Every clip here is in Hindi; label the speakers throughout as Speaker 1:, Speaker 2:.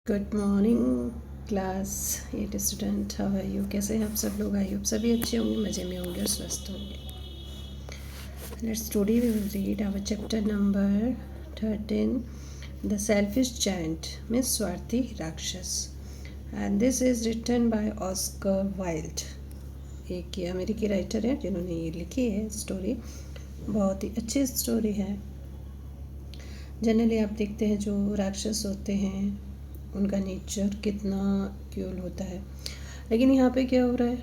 Speaker 1: Good morning class 8 student, how are you? कैसे हैं आप सब लोग? आई होप सभी अच्छे होंगे, मज़े में होंगे और स्वस्थ होंगे। Let's today we will read our chapter number 13, the selfish giant, miss स्वार्थी राक्षस, and this is written by Oscar Wilde. एक ये अमेरिकी राइटर है जिन्होंने ये लिखी है स्टोरी। बहुत ही अच्छी स्टोरी है। जनरली आप देखते हैं जो राक्षस होते हैं उनका नेचर कितना क्यूल होता है, लेकिन यहाँ पे क्या हो रहा है?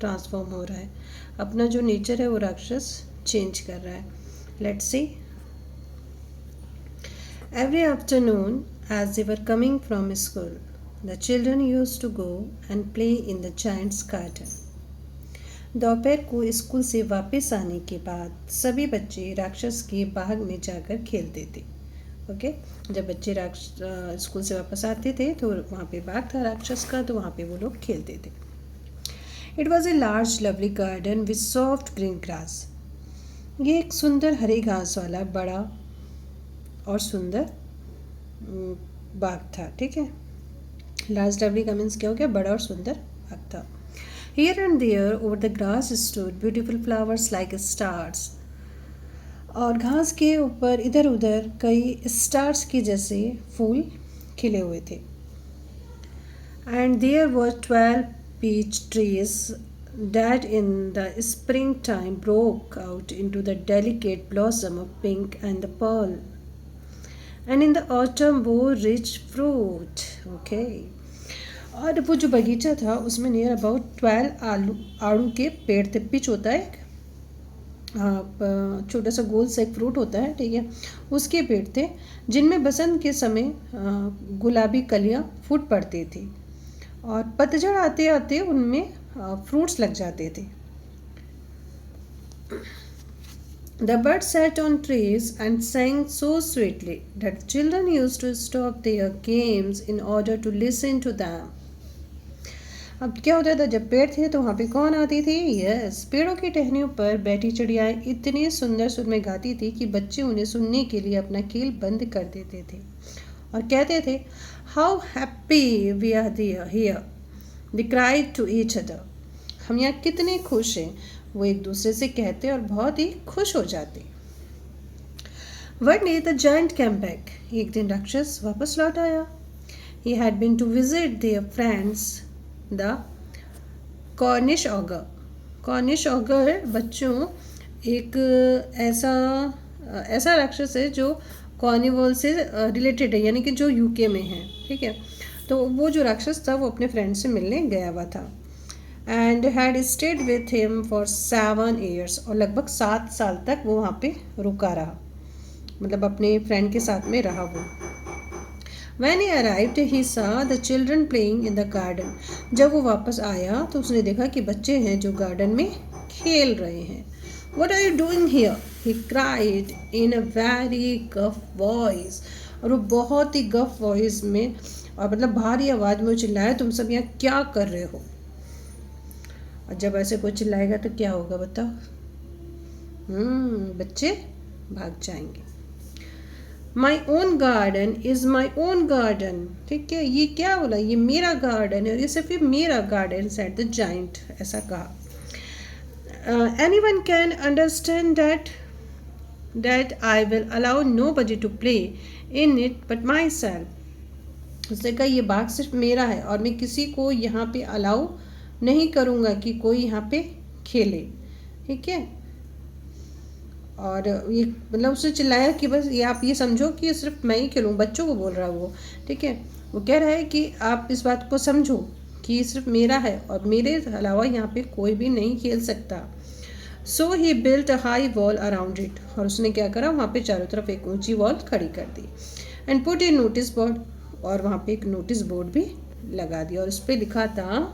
Speaker 1: ट्रांसफॉर्म हो रहा है। अपना जो नेचर है वो राक्षस चेंज कर रहा है। Let's see. Every afternoon as they were coming from school, the children used to go and play in the giant's garden. दोपहर को स्कूल से वापस आने के बाद सभी बच्चे राक्षस के बाग में जाकर खेलते थे। ओके जब बच्चे स्कूल से वापस आते थे तो वहाँ पे बाग था राक्षस का, तो वहाँ पे वो लोग खेलते थे। It was a large lovely garden with soft green grass. ये एक सुंदर हरे घास वाला बड़ा और सुंदर बाग था। ठीक है, लार्ज लवली का मीन्स क्या हो गया? बड़ा और सुंदर बाग था। Here and there over the grass stood beautiful flowers like stars. और घास के ऊपर इधर उधर कई स्टार्स के जैसे फूल खिले हुए थे। And there were 12 peach trees that in the springtime broke out into the delicate blossom of pink and the pearl, and in the autumn bore rich fruit. Okay. और वो जो बगीचा था उसमें नियर अबाउट 12 आड़ू के पेड़ थे। पिच होता है, छोटा सा गोल सा एक फ्रूट होता है, ठीक है, उसके पेड़ थे जिनमें बसंत के समय गुलाबी कलियां फूट पड़ती थी और पतझड़ आते आते उनमें फ्रूट्स लग जाते थे। The birds sat on trees and sang so sweetly that children used to stop their games in order to listen to them. अब क्या होता था, जब पेड़ थे तो वहाँ पे कौन आती थी? यस, पेड़ों की टहनियों पर बैठी चिड़ियाएं इतनी सुंदर सुर में गाती थी कि बच्चे उन्हें सुनने के लिए अपना खेल बंद कर देते थे और कहते थे, how happy we are here, they cried to each other. हम यहाँ कितने खुश हैं, वो एक दूसरे से कहते और बहुत ही खुश हो जाते। One day the giant came back. एक दिन राक्षस वापस लौट आया। He had been to visit their friends the Cornish ogre. Cornish ogre बच्चों एक ऐसा राक्षस है जो कॉर्निवॉल से रिलेटेड है, यानी कि जो यूके में है। ठीक है, तो वो जो राक्षस था वो अपने फ्रेंड से मिलने गया हुआ था। And had stayed with him for 7 years, और लगभग 7 साल तक वो वहाँ पे रुका रहा, मतलब अपने फ्रेंड के साथ में रहा वो। When he arrived, he saw the children playing in the garden. जब वो वापस आया तो उसने देखा कि बच्चे हैं जो गार्डन में खेल रहे हैं। What are you doing here? He cried in a very gruff voice. और वो बहुत ही गफ वॉइस में और मतलब भारी आवाज़ में चिल्लाया, तुम सब यहाँ क्या कर रहे हो? और जब ऐसे कोई चिल्लाएगा तो क्या होगा बताओ? बच्चे भाग जाएंगे। My own garden is my own garden. ठीक है, ये क्या बोला? ये मेरा गार्डन है और ये सिर्फ ये मेरा गार्डन, सेड द जायंट, ऐसा कहा। Anyone can understand that I will allow nobody to play in it but myself. उसने कहा ये बाग सिर्फ मेरा है और मैं किसी को यहाँ पे अलाउ नहीं करूँगा कि कोई यहाँ पे खेले। ठीक है, और ये मतलब उसने चिल्लाया कि बस ये आप ये समझो कि सिर्फ मैं ही खेलूँ, बच्चों को बोल रहा वो। ठीक है, वो कह रहा है कि आप इस बात को समझो कि ये सिर्फ मेरा है और मेरे अलावा यहाँ पे कोई भी नहीं खेल सकता। So he built a high wall around it, और उसने क्या करा, वहाँ पे चारों तरफ एक ऊंची वॉल खड़ी कर दी। And put a notice board, और वहाँ पे एक नोटिस बोर्ड भी लगा दिया और उस पर लिखा था,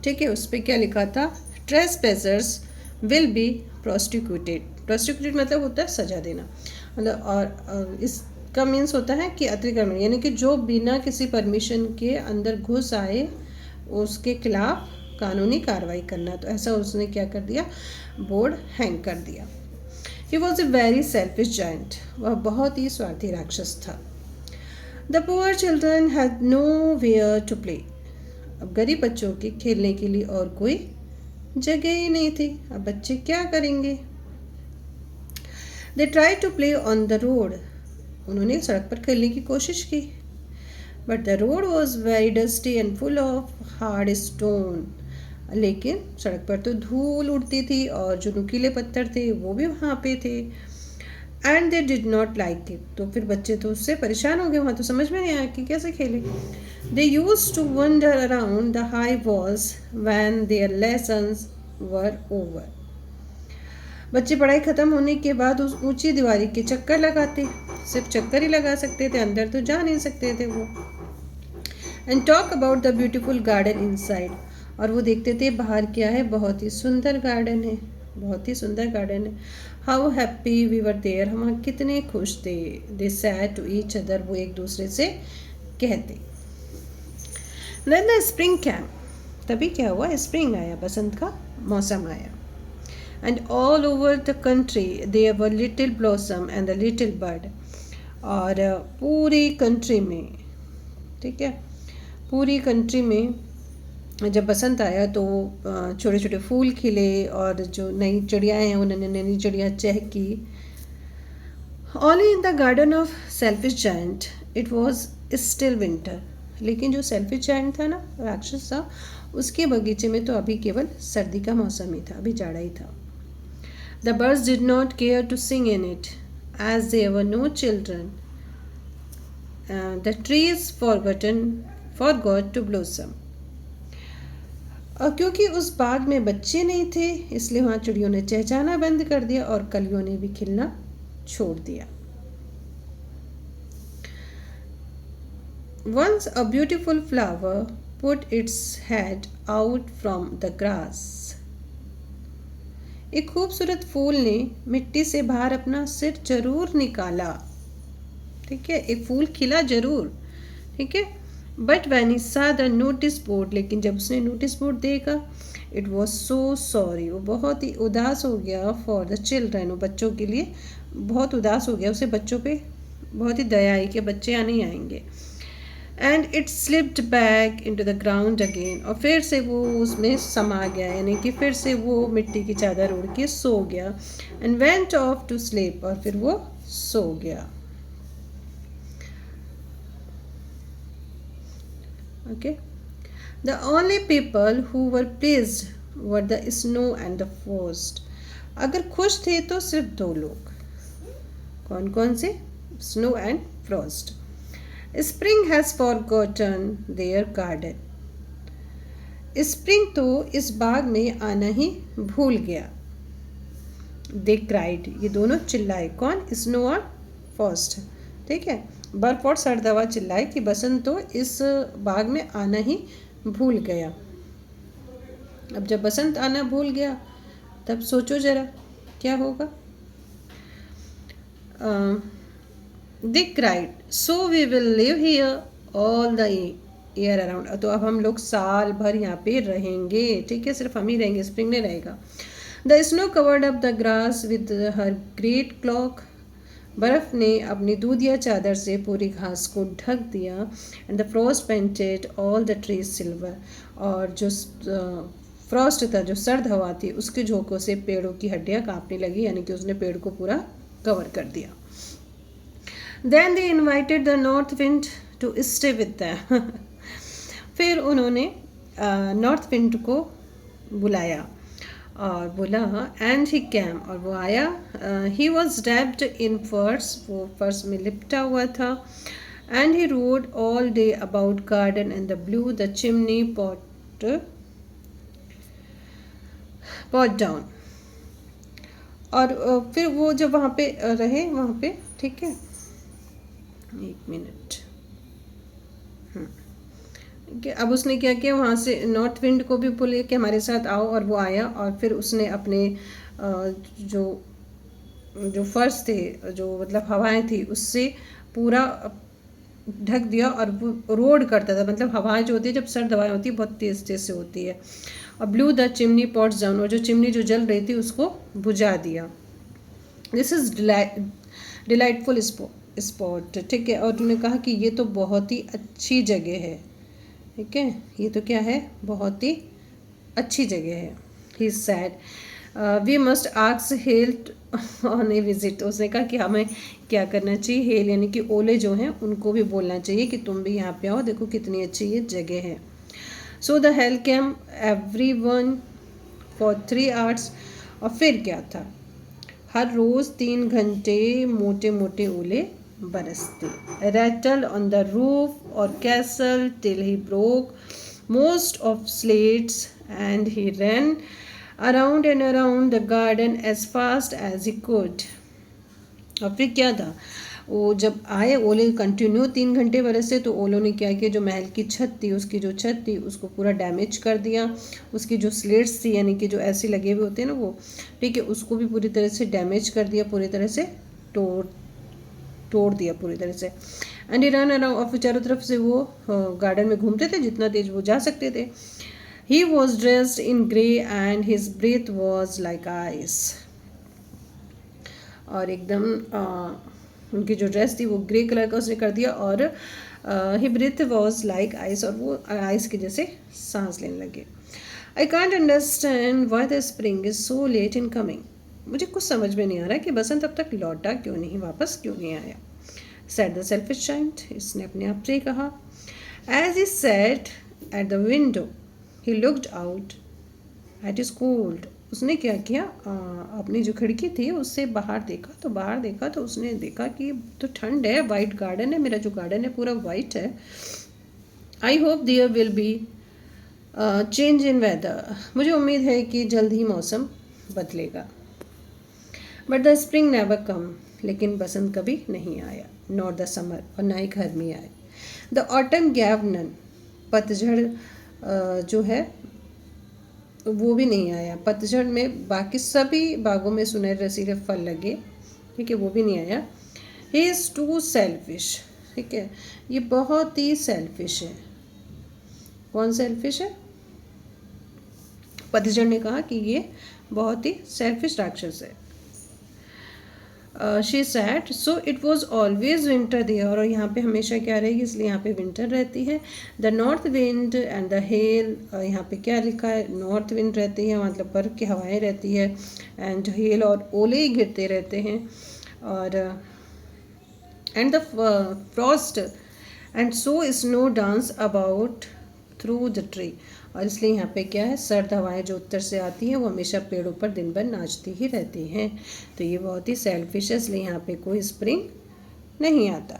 Speaker 1: ठीक है, उस पर क्या लिखा था? ट्रेसपेसर्स विल बी प्रोस्टिक्यूटेड। प्रोस्टिक्यूटेड मतलब होता है सजा देना, मतलब और इसका मीन्स होता है कि अतिक्रमण, यानी कि जो बिना किसी परमिशन के अंदर घुस आए उसके खिलाफ कानूनी कार्रवाई करना। तो ऐसा उसने क्या कर दिया, बोर्ड हैंग कर दिया। He was a very selfish giant, वह बहुत ही स्वार्थी राक्षस था। The poor children had nowhere to play. अब गरीब बच्चों के खेलने के लिए और कोई जगह ही नहीं थी। अब बच्चे क्या करेंगे? They try to play on the road. उन्होंने सड़क पर खेलने की कोशिश की, but the road was very dusty and full of hard stone. लेकिन सड़क पर तो धूल उड़ती थी और जो नुकीले पत्थर थे वो भी वहाँ पे थे। And they did not like it. तो फिर बच्चे तो उससे परेशान हो गए, वहाँ तो समझ में नहीं आया कि कैसे खेले। They use to wonder around the high walls when their lessons were over. बच्चे पढ़ाई ख़त्म होने के बाद उस ऊंची दीवारी के चक्कर लगाते। सिर्फ चक्कर ही लगा सकते थे, अंदर तो जा नहीं सकते थे वो। And talk about the beautiful garden inside. और वो देखते थे बाहर क्या है, बहुत ही सुंदर गार्डन है, बहुत ही सुंदर गार्डन है। How happy we were there, हम वहाँ कितने खुश थे। They said to each other, वो एक दूसरे से कहते। Then the spring came. तभी क्या हुआ, स्प्रिंग आया, बसंत का मौसम आया। And all over the country there were little blossom and the little bud। और पूरी कंट्री में, ठीक है, पूरी कंट्री में जब बसंत आया तो छोटे छोटे फूल खिले और जो नई चिड़ियाएँ हैं उन्होंने नई चिड़िया चहकी। Only in the garden of selfish giant it was still winter। लेकिन जो सेल्फिश जायंट था ना, राक्षस था, उसके बगीचे में तो अभी केवल सर्दी का मौसम ही था, अभी जाड़ा ही था। The birds did not care to sing in it, as there were no children. The trees forgot to blossom। और क्योंकि उस बाग में बच्चे नहीं थे, इसलिए वहाँ चिड़ियों ने चहचहाना बंद कर दिया और कलियों ने भी खिलना छोड़ दिया। Once a beautiful flower put its head out from the grass। एक खूबसूरत फूल ने मिट्टी से बाहर अपना सिर जरूर निकाला, ठीक है, एक फूल खिला जरूर, ठीक है। बट व्हेन ही सा द नोटिस बोर्ड, लेकिन जब उसने नोटिस बोर्ड देखा, इट वॉज सो सॉरी, वो बहुत ही उदास हो गया। फॉर द चिल्ड्रन, वो बच्चों के लिए बहुत उदास हो गया, उसे बच्चों पे बहुत ही दया आई कि बच्चे यहाँ नहीं आएंगे। And it slipped back into the ground again. और फिर से वो उसमें समा गया, यानी कि फिर से वो मिट्टी की चादर ओढ़ के सो गया। And went off to sleep, और फिर वो सो गया। Okay, the only people who were pleased were the snow and the frost. अगर खुश थे तो सिर्फ दो लोग, कौन कौन से? Snow and Frost. Spring has forgotten their garden। Spring तो इस बाग में आना ही भूल गया। They cried, ये दोनों चिल्लाए, कौन? स्नो और फ्रॉस्ट, ठीक है। बर्फ और सर्द हवा चिल्लाए कि बसंत तो इस बाग में आना ही भूल गया। अब जब बसंत आना भूल गया, तब सोचो जरा क्या होगा। They cried, so we will live here all the year around। तो अब हम लोग साल भर यहाँ पे रहेंगे, ठीक है, सिर्फ हम ही रहेंगे, स्प्रिंग नहीं रहेगा। The snow covered up the grass with her great cloak। बर्फ ने अपनी दूधिया चादर से पूरी घास को ढक दिया। And the frost painted all the trees silver। और जो फ्रॉस्ट था, जो सर्द हवा थी, उसके झोंकों से पेड़ों की हड्डियाँ कांपने लगी, यानी कि उसने पेड़ को पूरा कवर कर दिया। Then they invited the north wind to stay with them। फिर उन्होंने नॉर्थ विंड को बुलाया और बोला, एंड ही कैम, और वो आया। ही वॉज ड्रैप्ड इन फर्स, वो फर्स में लिपटा हुआ था। And he road all day about garden and the blue the chimney pot down. और फिर वो जब वहाँ पे रहे, वहाँ पे, ठीक है, एक मिनट, अब उसने क्या किया, वहाँ से नॉर्थ विंड को भी बोले कि हमारे साथ आओ, और वो आया। और फिर उसने अपने जो फर्श थे, जो मतलब हवाएं थी, उससे पूरा ढक दिया। और वो रोड करता था, मतलब हवाएं जो होती है, जब सर्द हवाएं होती है, बहुत तेज तेज से होती है। और blue the chimney pots down, और जो चिमनी जो जल रही थी उसको बुझा दिया। This is delightful sport. Spot, ठीक है। और उन्होंने कहा कि ये तो बहुत ही अच्छी जगह है, ठीक है, ये तो क्या है, बहुत ही अच्छी जगह है। He said we must ask hell on a visit, उसने कहा कि हमें क्या करना चाहिए, हेल यानी कि ओले जो हैं उनको भी बोलना चाहिए कि तुम भी यहाँ पे आओ, देखो कितनी अच्छी ये जगह है। So the hail came every one for 3 hours, और फिर क्या था, हर रोज़ 3 घंटे मोटे मोटे ओले बरसते। रैटल ऑन द रूफ और castle till he broke most of slates, and he ran around and around the garden as fast as he could. और फिर क्या था, वो जब आए ओले कंटिन्यू 3 घंटे बरसे, तो ओलों ने क्या किया, जो महल की छत थी, उसकी जो छत थी उसको पूरा डैमेज कर दिया। उसकी जो स्लेट्स थी यानी कि जो ऐसे लगे हुए होते हैं ना वो, ठीक है, उसको भी पूरी तरह से डैमेज कर दिया, पूरी तरह से तोड़ दिया पूरी तरह से। एंड ही रन अराउंड, और चारों तरफ से वो गार्डन में घूमते थे जितना तेज वो जा सकते थे। He was dressed in grey and his breath was like ice, और एकदम उनकी जो ड्रेस थी वो ग्रे कलर का उसने कर दिया, और ही ब्रेथ वॉज लाइक आइस, और वो आइस के जैसे सांस लेने लगे। I can't understand why the spring is so let in coming, मुझे कुछ समझ में नहीं आ रहा कि बसंत अब तक लौटा क्यों नहीं, वापस क्यों नहीं आया। said the selfish giant, इसने अपने आप से कहा। As he sat at the window, he looked out at his cold. उसने क्या किया, अपनी जो खिड़की थी उससे बाहर देखा तो उसने देखा कि तो ठंड है, वाइट गार्डन है, मेरा जो गार्डन है पूरा वाइट है। I hope there will be change in weather, मुझे उम्मीद है कि जल्द ही मौसम बदलेगा। But the spring never come, लेकिन बसंत कभी नहीं आया। नॉट द समर, और ना ही गर्मी आए। द ऑटम गैव नन, पतझड़ जो है वो भी नहीं आया। पतझड़ में बाकी सभी बागों में सुनहरे रसीले फल लगे, ठीक है, वो भी नहीं आया। ही इज़ टू सेल्फिश, ठीक है, ये बहुत ही सेल्फिश है। कौन सेल्फिश है? पतझड़ ने कहा कि ये बहुत ही सेल्फिश राक्षस है। She said so it was always winter there, और यहाँ पे हमेशा क्या रहेगी, इसलिए यहाँ पे विंटर रहती है। The north wind and the hell, यहाँ पे क्या लिखा है, नॉर्थ विंड रहती है, मतलब बर्फ की हवाएं रहती है, एंड हेल और ओले ही गिरते रहते हैं, और and the Frost and so snow dance about through the tree, और इसलिए यहाँ पे क्या है, सर्द हवाएं जो उत्तर से आती हैं वो हमेशा पेड़ों पर दिन भर नाचती ही रहती हैं। तो ये बहुत ही सेल्फिश है, इसलिए यहाँ पे कोई स्प्रिंग नहीं आता।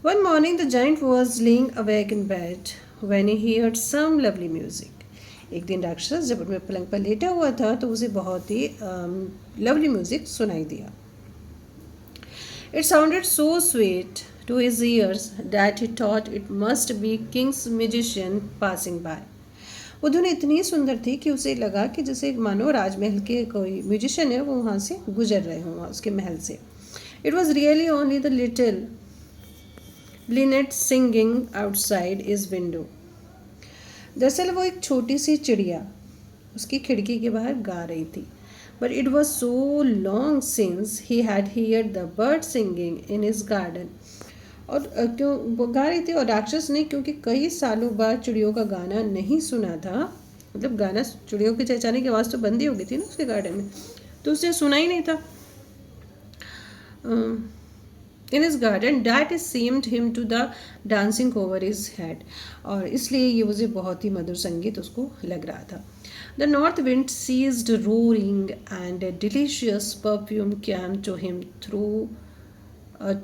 Speaker 1: One morning the giant was lying awake in bed when he heard some lovely music. एक दिन राक्षस जब अपने पलंग पर लेटा हुआ था तो उसे बहुत ही लवली म्यूजिक सुनाई दिया। It sounded so sweet to his ears that he thought it must be king's magician passing by. वो धुन इतनी सुंदर थी कि उसे लगा कि जैसे मानो राजमहल के कोई म्यूजिशियन है वो वहाँ से गुजर रहे हों उसके महल से। It was really only the little linnet singing outside his window. दरअसल वो एक छोटी सी चिड़िया उसकी खिड़की के बाहर गा रही थी। But it was so long since he had heard the bird singing in his garden. और क्यों वो गा रही थी, और राक्षस ने क्योंकि कई सालों बाद चिड़ियों का गाना नहीं सुना था, मतलब गाना चिड़ियों के चहचहाने की आवाज़ तो बंद ही हो गई थी ना उसके गार्डन में, तो उसे सुना ही नहीं था। In his garden that is seemed him to the dancing over his head, और इसलिए ये मुझे बहुत ही मधुर संगीत उसको लग रहा था। The north wind ceased roaring and a delicious perfume came to him through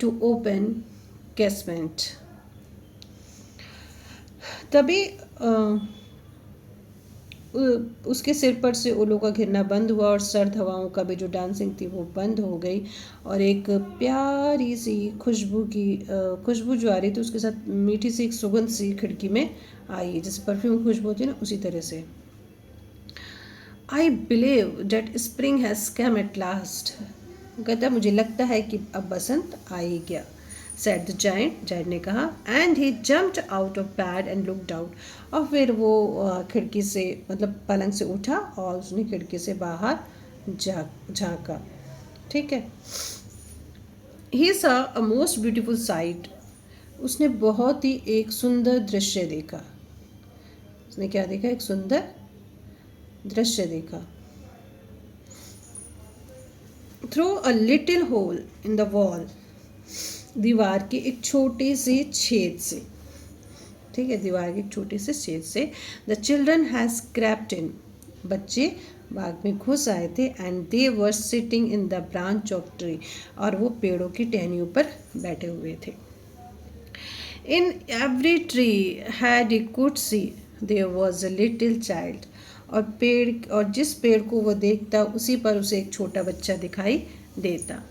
Speaker 1: to open casement. तभी उसके सिर पर से ओलों का घिरना बंद हुआ और सर्द हवाओं का भी जो डांसिंग थी वो बंद हो गई, और एक प्यारी सी खुशबू जो आ रही थी उसके साथ मीठी सी एक सुगंध सी खिड़की में आई, जैसे परफ्यूम खुशबू होती है ना उसी तरह से। I believe date spring has come at last, कहता मुझे लगता है कि अब बसंत आ ही गया। said the giant ने कहा, and he jumped out of bed and looked out, और फिर वो खिड़की से मतलब पलंग से उठा और उसने खिड़की से बाहर झांका, ठीक है। ही saw a most beautiful sight. उसने बहुत ही एक सुंदर दृश्य देखा. उसने क्या देखा? एक सुंदर दृश्य देखा. Through a little hole in the wall. दीवार के एक छोटे से छेद से. ठीक है, दीवार के एक छोटे से छेद से. The children has crept in. बच्चे बाग में घुस आए थे. And they were sitting in the branch of tree. और वो पेड़ों की टहनियों पर बैठे हुए थे. In every tree had a could see there was a little child. और जिस पेड़ को वो देखता उसी पर उसे एक छोटा बच्चा दिखाई देता.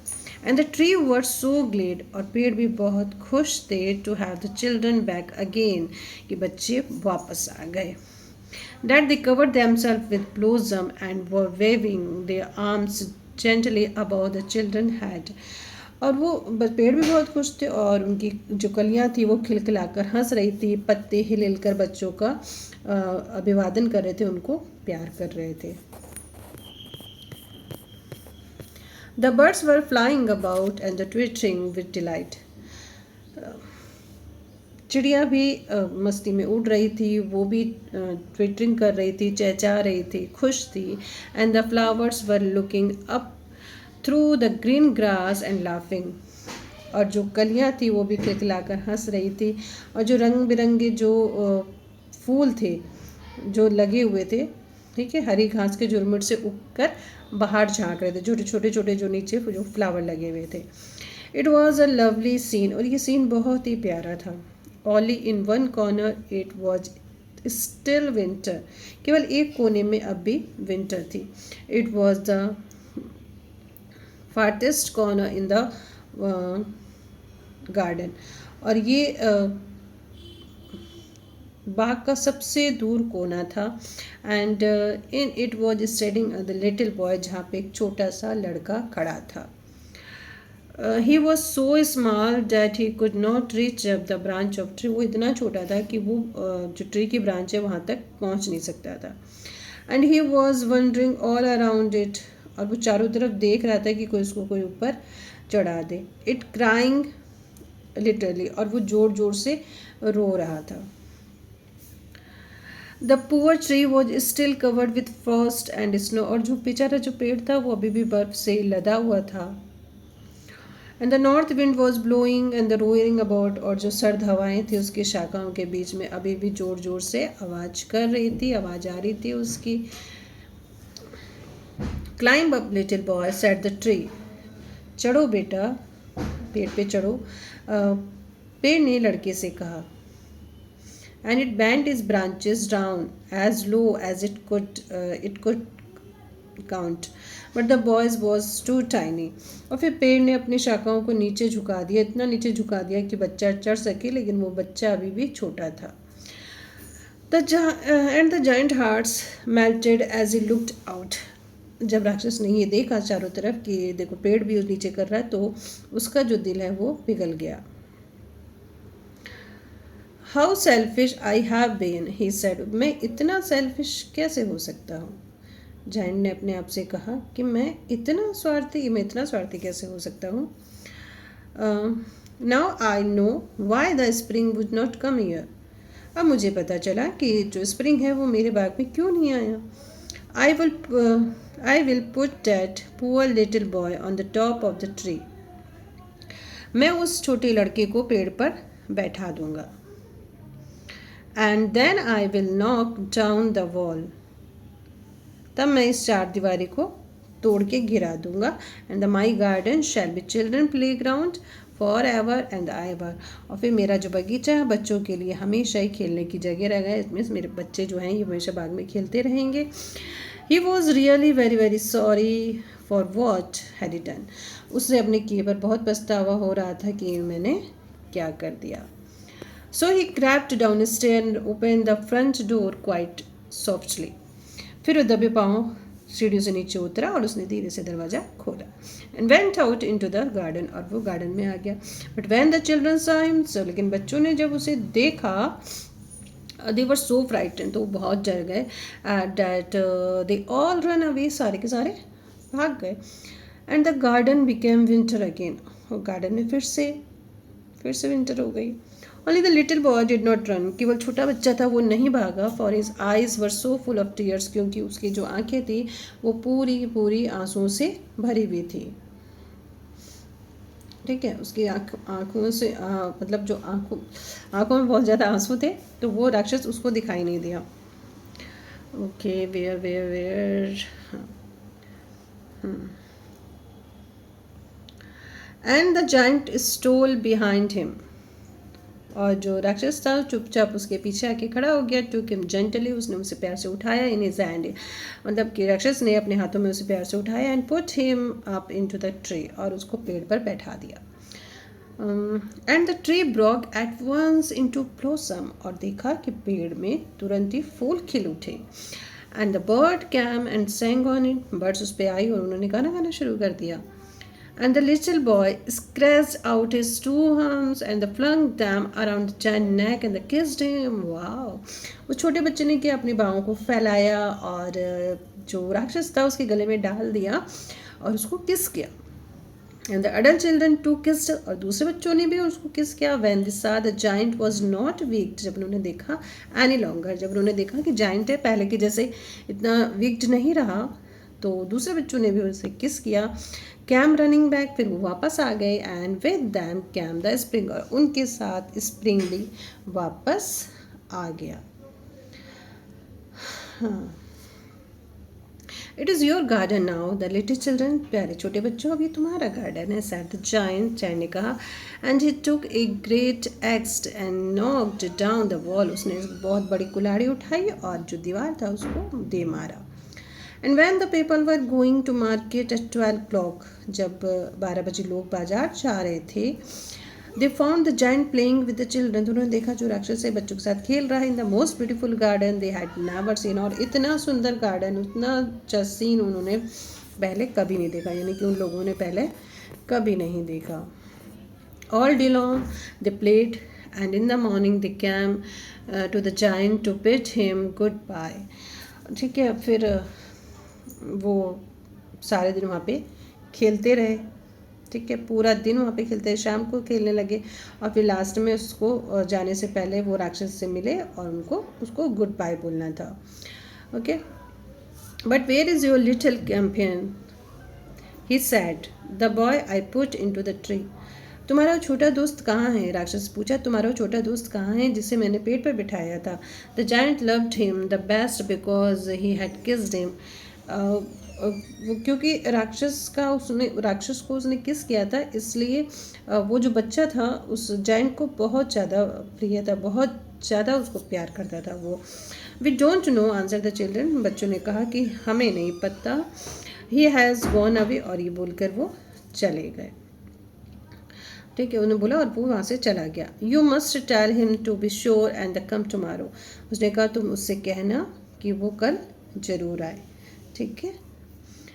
Speaker 1: And the tree were so glad. और पेड़ भी बहुत खुश थे to have the children back again. कि बच्चे वापस आ गए. That they covered themselves with blossom and were waving their arms gently above the children's head. और वो पेड़ भी बहुत खुश थे और उनकी जो कलियां थी वो खिलखिलाकर हंस रही थी. पत्ते हिल हिल कर बच्चों का अभिवादन कर रहे थे, उनको प्यार कर रहे थे. The birds were flying about and the twittering with delight. चिड़िया भी मस्ती में उड़ रही थी. वो भी ट्विटरिंग कर रही थी, चहचहा रही थी, खुश थी. And the flowers were looking up through the green grass and laughing. और जो कलियां थी वो भी खिलखिलाकर हंस रही थी. और जो रंग बिरंगे जो फूल थे जो लगे हुए थे, ठीक है, हरी घास के झुरमुट से उगकर बाहर झांक रहे थे. छोटे छोटे छोटे जो नीचे जो फ्लावर लगे हुए थे. It was a lovely scene. और ये सीन बहुत ही प्यारा था. Only in one corner it was still winter. केवल एक कोने में अब भी विंटर थी. It was the farthest corner in the garden. और ये बाग का सबसे दूर कोना था. And in it was standing the little boy, जहाँ पे एक छोटा सा लड़का खड़ा था. He was so small that he could not reach up the branch of tree. वो इतना छोटा था कि वो जो ट्री की ब्रांच है वहाँ तक पहुँच नहीं सकता था. And he was wandering all around it. और वो चारों तरफ देख रहा था कि कोई उसको कोई ऊपर चढ़ा दे. It crying literally. और वो जोर जोर से रो रहा था. The poor tree was still covered with frost and snow. और जो बेचारा जो पेड़ था वो अभी भी बर्फ से लदा हुआ था. And the north wind was blowing and the roaring about. और जो सर्द हवाएं थी उसकी शाखाओं के बीच में अभी भी जोर जोर से आवाज कर रही थी, आवाज आ रही थी उसकी. Climb up little boy, said the tree. चढ़ो बेटा, पेड़ पे चढ़ो, पेड़ ने लड़के से कहा. And it bent its branches down as low as it could count. But the boy was too tiny. और फिर पेड़ ने अपनी शाखाओं को नीचे झुका दिया, इतना नीचे झुका दिया कि बच्चा चढ़ सके, लेकिन वो बच्चा अभी भी छोटा था. And the giant hearts melted as he looked out. जब राक्षस ने ये देखा चारों तरफ कि देखो पेड़ भी नीचे कर रहा है, तो उसका जो दिल है वो पिघल गया. How selfish I have been, he said. मैं इतना selfish कैसे हो सकता हूँ? जाइंट ने अपने आप से कहा कि मैं इतना स्वार्थी कैसे हो सकता हूँ. Now I know why the spring would not come here. अब मुझे पता चला कि जो स्प्रिंग है वो मेरे बाग में क्यों नहीं आया. I will put that poor little boy on the top of the tree. मैं उस छोटे लड़के को पेड़ पर बैठा दूंगा. And then I will knock down the wall. तब मैं इस चार दीवारी को तोड़ के गिरा दूंगा. And the my garden shall be children play ground for ever and ever. और फिर मेरा जो बगीचा है बच्चों के लिए हमेशा ही खेलने की जगह रह गया. इसमें मेरे बच्चे जो हैं ये हमेशा बाग में खेलते रहेंगे. He was really very very sorry for what had he done. उसने अपने किए पर बहुत पछतावा हो रहा था कि मैंने क्या कर दिया. So he crept down stair and open the front door quite softly. फिर वो दबे पाँव सीढ़ियों से नीचे उतरा और उसने धीरे से दरवाज़ा खोला. And went out into the garden. और वो गार्डन में आ गया. But when the children saw him, लेकिन बच्चों ने जब उसे देखा, दे वर सो फ्राइटेंड, तो वो बहुत डर गए. That they all run away, सारे के सारे भाग गए. And the garden became winter again. और गार्डन में फिर से विंटर हो गई। Only the little boy did not run, केवल छोटा बच्चा था वो नहीं भागा। For his eyes were so full of tears, क्योंकि उसकी जो आंखें थी वो पूरी पूरी आंसुओं से भरी हुई थी। ठीक है, उसकी आँखों से मतलब जो आँखों में बहुत ज़्यादा आंसू थे, तो वो राक्षस उसको दिखाई नहीं दिया। Okay, where and the giant stole behind him, और जो राक्षस था चुपचाप उसके पीछे आके खड़ा हो गया। टू हिम जेंटली, उसने उसे प्यार से उठाया। इन हिज हैंड, मतलब कि राक्षस ने अपने हाथों में उसे प्यार से उठाया। And put him up into the tree, और उसको पेड़ पर बैठा दिया। And the tree broke at once into blossom, और देखा कि पेड़ में तुरंत ही फूल खिल उठे। And the bird came and sang on it, birds उस पर आई और उन्होंने गाना गाना शुरू कर दिया। And the little boy stretched out his two arms and flung them around the giant's neck and kissed him. Wow! वो छोटे बच्चे ने क्या अपनी बाहों को फैलाया और जो राक्षस था उसके गले में डाल दिया और उसको किस किया। And the adult children too kissed, और दूसरे बच्चों ने भी उसको किस किया। When they saw the giant was not weak, जब उन्होंने देखा any longer, जब उन्होंने देखा कि giant है पहले के जैसे इतना weak नहीं रहा, तो दूसरे बच्चों ने भी उसे किस किया। कैम रनिंग बैक, फिर वो वापस आ गए। And with them came the spring, और उनके साथ स्प्रिंग भी वापस आ गया। हाँ, it is your garden now the little children, प्यारे छोटे बच्चों अभी तुम्हारा गार्डन है। सैड द जायंट ने कहा। And he took a great x and knocked down the wall, उसने एक बहुत बड़ी कुल्हाड़ी उठाई और जो दीवार था उसको दे मारा। And when the people were going to market at 12 o'clock, जब 12 बजे लोग बाजार जा रहे थे, they found the giant playing with the children, तो उन्होंने देखा जो राक्षस है बच्चों के साथ खेल रहा है। In the most beautiful garden they had never seen, और इतना सुंदर गार्डन, उतना अच्छा सीन उन्होंने पहले कभी नहीं देखा, यानी कि उन लोगों ने पहले कभी नहीं देखा। All day long they played and in the morning they came to the giant to bid him goodbye. ठीक है, फिर वो सारे दिन वहाँ पे खेलते रहे। ठीक है, पूरा दिन वहाँ पे खेलते रहे, शाम को खेलने लगे और फिर लास्ट में उसको जाने से पहले वो राक्षस से मिले और उसको गुड बाय बोलना था। Okay, but where is your little companion, he said the boy I put into the tree, तुम्हारा छोटा दोस्त कहाँ है, राक्षस पूछा, तुम्हारा छोटा दोस्त कहाँ है जिसे मैंने पेड़ पर बिठाया था। The giant loved him the best because he had kissed him, क्योंकि राक्षस को उसने किस किया था, इसलिए वो जो बच्चा था उस जायंट को बहुत ज़्यादा प्रिय था, बहुत ज़्यादा उसको प्यार करता था वो। We don't know answer the children, बच्चों ने कहा कि हमें नहीं पता। ही हैज़ गॉन अवे, और ये बोलकर वो चले गए। ठीक है, उन्होंने बोला और वो वहाँ से चला गया। You must tell him to be sure and come tomorrow, उसने कहा तुम उससे कहना कि वो कल जरूर आए। ठीक है,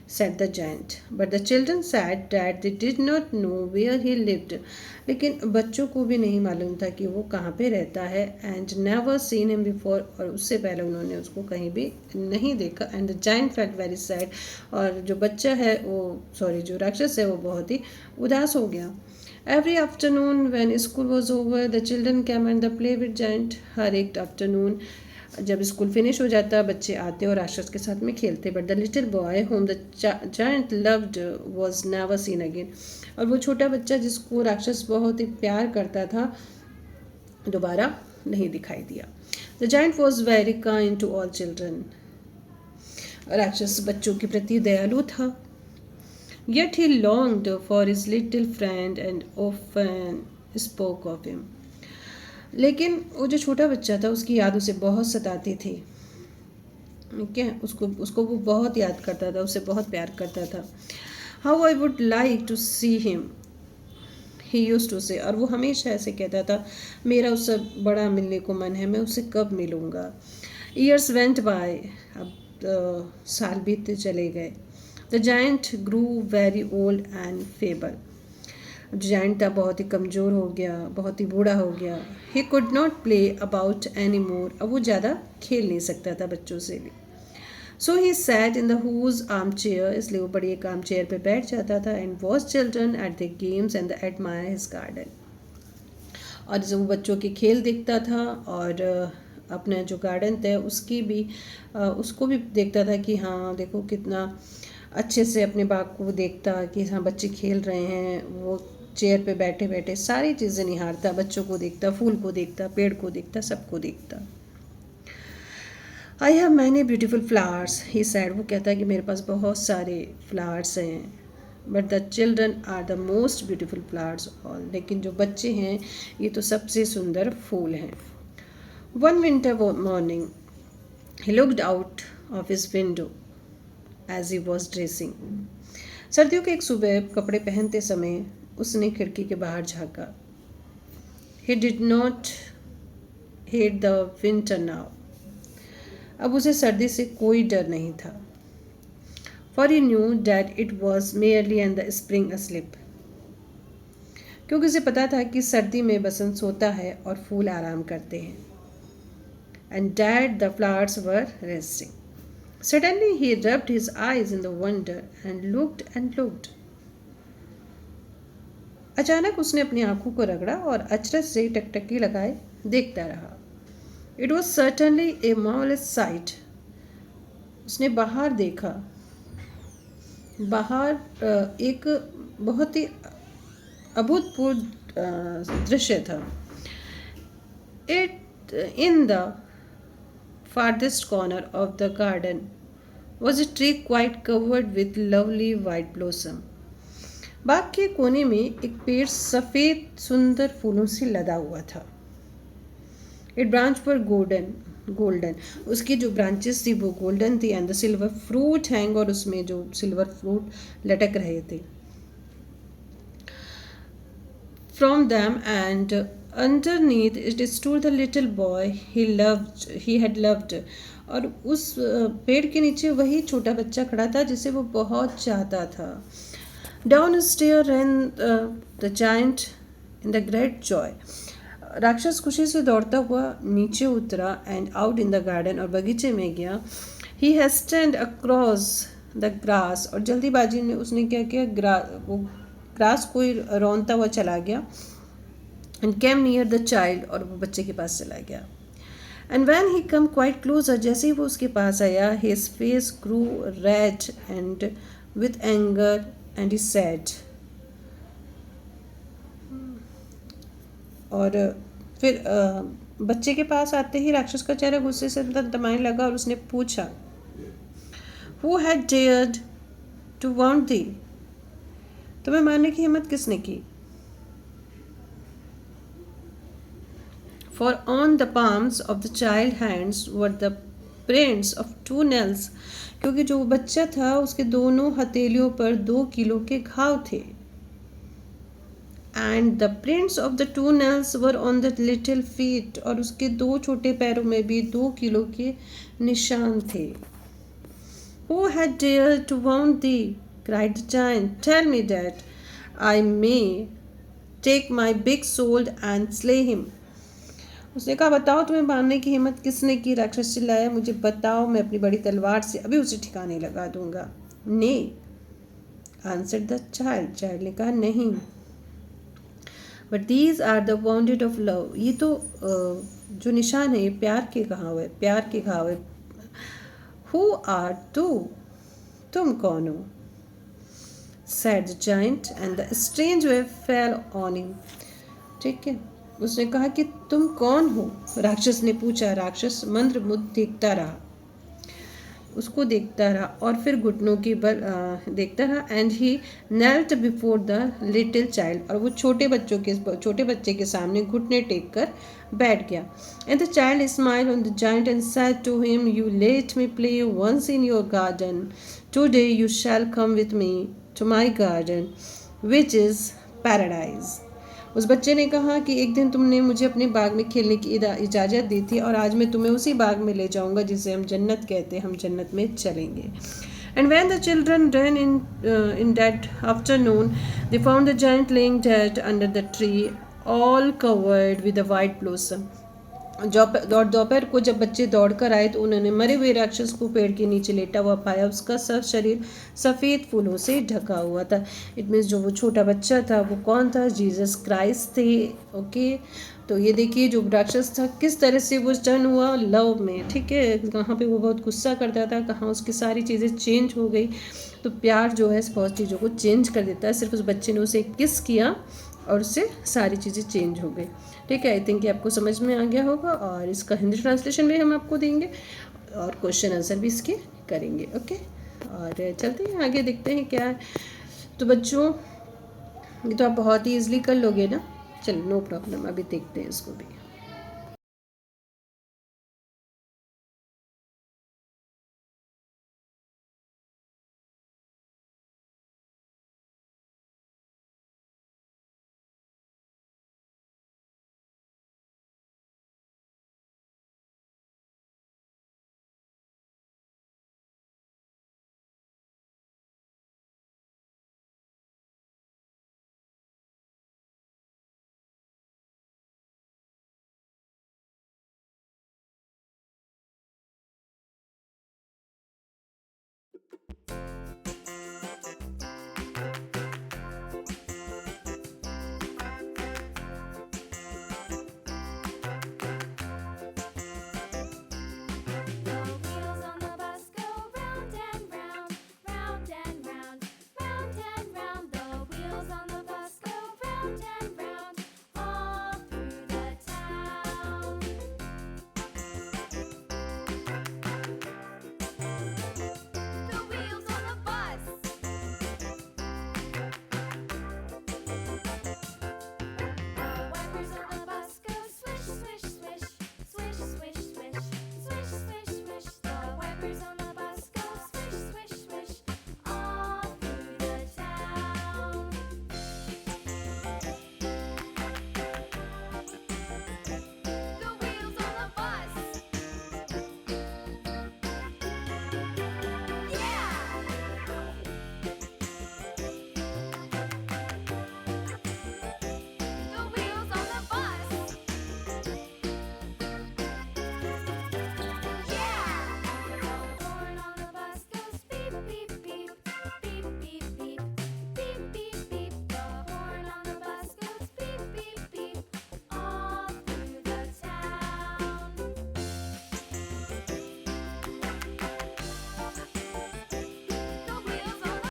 Speaker 1: said the giant, but the children said that they did not know where he lived, लेकिन बच्चों को भी नहीं मालूम था कि वो कहाँ पे रहता है। and never seen him before, और उससे पहले उन्होंने उसको कहीं भी नहीं देखा। and the giant felt very sad, और जो बच्चा है जो राक्षस है वो बहुत ही उदास हो गया। Every afternoon when school was over, the children came and they play with giant, हर एक आफ्टरनून जब स्कूल फिनिश हो जाता बच्चे आते और राक्षस के साथ में खेलते। But the little boy home the giant loved was never seen again, और वो छोटा बच्चा जिसको राक्षस बहुत ही प्यार करता था दोबारा नहीं दिखाई दिया। The giant was very kind to all children, राक्षस बच्चों के प्रति दयालु था। Yet he longed for his little friend and often spoke of him, लेकिन वो जो छोटा बच्चा था उसकी याद उसे बहुत सताती थी। ठीक है, उसको वो बहुत याद करता था, उसे बहुत प्यार करता था। How I would like to see him, he used to say, और वो हमेशा ऐसे कहता था मेरा उससे बड़ा मिलने को मन है, मैं उससे कब मिलूँगा। ईयर्स वेंट बाय, अब साल बीतते चले गए। The giant grew very old and feeble, जायंट था बहुत ही कमज़ोर हो गया, बहुत ही बूढ़ा हो गया। He could not play about any more, अब वो ज़्यादा खेल नहीं सकता था बच्चों से भी। So he sat in the huge armchair, इसलिए वो बड़ी एक आर्म चेयर पे बैठ जाता था, and watch children at the games and the admire his garden. और जब वो बच्चों के खेल देखता था और अपना जो गार्डन था उसकी भी उसको भी देखता था कि हाँ देखो कितना अच्छे से अपने बाग को देखता कि हाँ बच्चे खेल रहे हैं, वो चेयर पे बैठे बैठे सारी चीज़ें निहारता, बच्चों को देखता, फूल को देखता, पेड़ को देखता, सबको देखता। I have many beautiful flowers he sad, वो कहता है कि मेरे पास बहुत सारे फ्लावर्स हैं, but the children are the most beautiful flowers all, लेकिन जो बच्चे हैं ये तो सबसे सुंदर फूल हैं। One winter morning he looked out of his window as he was dressing, सर्दियों के एक सुबह कपड़े पहनते समय उसने खिड़की के बाहर झाँका। He did not hate the winter now, अब उसे सर्दी से कोई डर नहीं था। For he knew that it was merely and the spring asleep, क्योंकि उसे पता था कि सर्दी में बसंत सोता है और फूल आराम करते हैं। And that the flowers were resting. Suddenly he rubbed his eyes in the wonder and looked. अचानक उसने अपनी आंखों को रगड़ा और अचरज से टकटकी लगाए देखता रहा। It was certainly A marvellous site, उसने बाहर देखा, बाहर एक बहुत ही अभूतपूर्व दृश्य था। It in the farthest corner of the garden was a tree quite covered with lovely white blossom. बाग के कोने में एक पेड़ सफ़ेद सुंदर फूलों से लदा हुआ था। Its branch were golden, उसकी जो ब्रांचेस थी वो गोल्डन थी, and the silver fruit hang, और उसमें जो सिल्वर फ्रूट लटक रहे थे। From them and underneath it stood the little boy he had loved, और उस पेड़ के नीचे वही छोटा बच्चा खड़ा था जिसे वो बहुत चाहता था। Down a stair ran the giant in the great joy, राक्षस खुशी से दौड़ता हुआ नीचे उतरा, and out in the garden, और बगीचे में गया। ही hastened across the grass, और जल्दीबाजी में उसने क्या किया, वो ग्रास को रौंदता हुआ चला गया। And came near the child, और वो बच्चे के पास चला गया। And when he come quite closer, जैसे ही वो उसके पास आया, his face grew red and with anger and he said, और फिर बच्चे के पास आते ही राक्षस का चेहरा गुस्से से तमाने लगा, और उसने पूछा, who had dared to wound thee, तुम्हें मारने की हिम्मत किसने की। For on the palms of the child hands were the prints of 2 nails, क्योंकि जो बच्चा था उसके दोनों हथेलियों पर 2 किलो के घाव थे। And the prints of the 2 nails were on the little feet, और उसके 2 छोटे पैरों में भी 2 किलो के निशान थे। Who had dared to wound thee? cried the giant. Tell me that I may take my big sword and slay him. उसने कहा, बताओ तुम्हें मारने की हिम्मत किसने की। राक्षस चिल्लाया, मुझे बताओ, मैं अपनी बड़ी तलवार से अभी उसे ठिकाने लगा दूंगा। ने आंसर्ड द चाइल्ड ने कहा, नहीं। But these are the wounded of love, ये तो जो निशान है ये प्यार के घाव है, प्यार के घाव है। हु आर तू, तुम कौन हो। said the giant and the strange wave fell on him. ठीक है, उसने कहा कि तुम कौन हो, राक्षस ने पूछा। राक्षस मंत्रमुग्ध देखता रहा, उसको देखता रहा, और फिर घुटनों के बल देखता रहा। And he knelt before the little child, और वो छोटे बच्चे के सामने घुटने टेक कर बैठ गया। And the child smiled on the giant and said to him, you let me play once in your garden, today you shall come with me to my garden which is paradise. उस बच्चे ने कहा कि एक दिन तुमने मुझे अपने बाग में खेलने की इजाज़त दी थी, और आज मैं तुम्हें उसी बाग में ले जाऊंगा जिसे हम जन्नत कहते हैं, हम जन्नत में चलेंगे। And when the children ran in that afternoon, they found the giant laying dead under the tree, all covered with a white blossom. और दोपहर को जब बच्चे दौड़कर आए तो उन्होंने मरे हुए राक्षस को पेड़ के नीचे लेटा हुआ पाया। उसका सब शरीर सफ़ेद फूलों से ढका हुआ था। इट मीन्स जो वो छोटा बच्चा था वो कौन था? जीसस क्राइस्ट थे। ओके, तो ये देखिए जो राक्षस था किस तरह से वो टर्न हुआ लव में। ठीक है, कहाँ पे वो बहुत गुस्सा करता था, कहाँ उसकी सारी चीज़ें चेंज हो गई। तो प्यार जो है बहुत चीज़ों को चेंज कर देता है। सिर्फ उस बच्चे ने उसे किस किया और उससे सारी चीज़ें चेंज हो गई। ठीक है, आई थिंक ये आपको समझ में आ गया होगा और इसका हिंदी ट्रांसलेशन भी हम आपको देंगे और क्वेश्चन आंसर भी इसके करेंगे। ओके, और चलते हैं आगे, देखते हैं क्या है। तो बच्चों ये तो आप बहुत ही ईजिली कर लोगे ना। चलो नो प्रॉब्लम, अभी देखते हैं इसको भी।